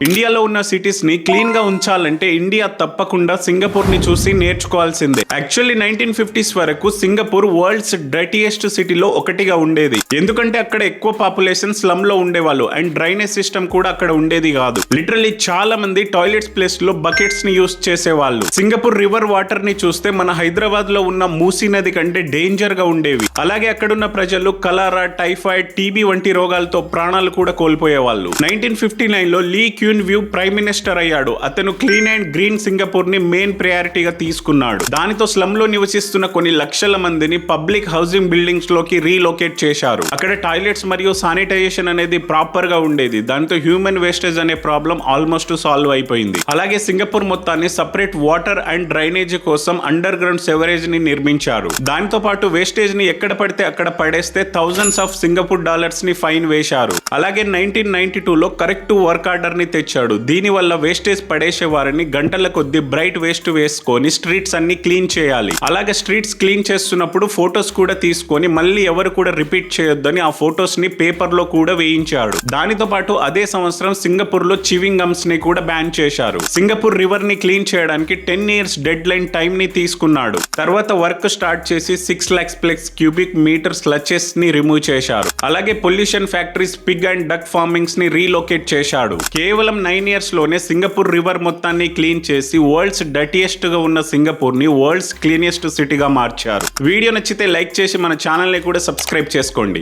ఇండియాలో ఉన్న సిటీస్ ని క్లీన్ గా ఉంచాలంటే ఇండియా తప్పకుండా సింగపూర్ ని చూసి నేర్చుకోవాల్సిందే. యాక్చువల్లీ 1950s వరకు సింగపూర్ వరల్డ్స్ డర్టీయెస్ట్ సిటీలో ఒకటిగా ఉండేది. ఎందుకంటే అక్కడ ఎక్కువ పాపులేషన్ స్లమ్ లో ఉండేవాళ్ళు అండ్ డ్రైనేజ్ సిస్టమ్ కూడా అక్కడ ఉండేది కాదు. లిటరల్లీ చాలా మంది టాయిలెట్స్ ప్లేస్ లో బకెట్స్ ని యూస్ చేసేవాళ్ళు. సింగపూర్ రివర్ వాటర్ ని చూస్తే మన హైదరాబాద్ లో ఉన్న మూసీ నది కంటే డేంజర్ గా ఉండేవి. అలాగే అక్కడున్న ప్రజలు కలరా, టైఫాయిడ్, టీబీ వంటి రోగాలతో ప్రాణాలు కూడా కోల్పోయేవాళ్ళు. 1959 లో లీ క్యూన్ వ్యూ ప్రైమ్ మినిస్టర్ అయ్యాడు. అతను క్లీన్ అండ్ గ్రీన్ సింగపూర్ ని మెయిన్ ప్రయారిటీగా తీసుకున్నాడు. దానితో స్లమ్ లో నివసిస్తున్న కొన్ని లక్షల మందిని పబ్లిక్ హౌసింగ్ బిల్డింగ్స్ లోకి రీలొకేట్ చేశారు. అక్కడ టాయిలెట్స్ మరియు శానిటైజేషన్ అనేది ప్రాపర్ గా ఉండేది. దాంతో హ్యూమన్ వేస్టేజ్ అనే ప్రాబ్లం ఆల్మోస్ట్ సాల్వ్ అయిపోయింది. అలాగే సింగపూర్ మొత్తాన్ని సపరేట్ వాటర్ అండ్ డ్రైనేజ్ కోసం అండర్ గ్రౌండ్ సెవరేజ్ ని నిర్మించారు. దానితో పాటు వేస్టేజ్ ని ఎక్కడ పడితే అక్కడ పడేస్తే థౌజండ్స్ ఆఫ్ సింగపూర్ డాలర్స్ ని ఫైన్ వేశారు. అలాగే 1992 లో కరెక్ట్ వర్క్ ఆర్డర్ ని తెచ్చాడు. దీని వల్ల వేస్టేజ్ పడేసే వారిని గంటల కొద్ది బ్రైట్ వేస్ట్ వేసుకొని స్ట్రీట్స్ అన్ని క్లీన్ చేయాలి. అలాగే స్ట్రీట్స్ క్లీన్ చేస్తున్నప్పుడు ఫోటోస్ కూడా తీసుకొని మళ్ళీ ఎవరు కూడా రిపీట్ చేయొద్దని ఆ ఫోటోస్ ని పేపర్ లో కూడా వేయించాడు. దానితో పాటు అదే సంవత్సరం సింగపూర్ లో చివింగ్ గమ్స్ ని కూడా బ్యాన్ చేశారు. సింగపూర్ రివర్ ని క్లీన్ చేయడానికి 10 years డెడ్ లైన్ టైం ని తీసుకున్నాడు. తర్వాత వర్క్ స్టార్ట్ చేసి 6 lakhs plus cubic metre sludges ని రిమూవ్ చేశారు. అలాగే pollution factories, pig and duck farmings ని రీలొకేట్ చేశాడు. కేవలం 9 years లోనే సింగపూర్ రివర్ మొత్తాన్ని క్లీన్ చేసి వరల్డ్స్ డర్టీయెస్ట్ గా ఉన్న సింగపూర్ ని వరల్డ్స్ క్లీనియెస్ట్ సిటీగా మార్చారు. వీడియో నచ్చితే లైక్ చేసి మన ఛానల్ ని కూడా సబ్స్క్రైబ్ చేసుకోండి.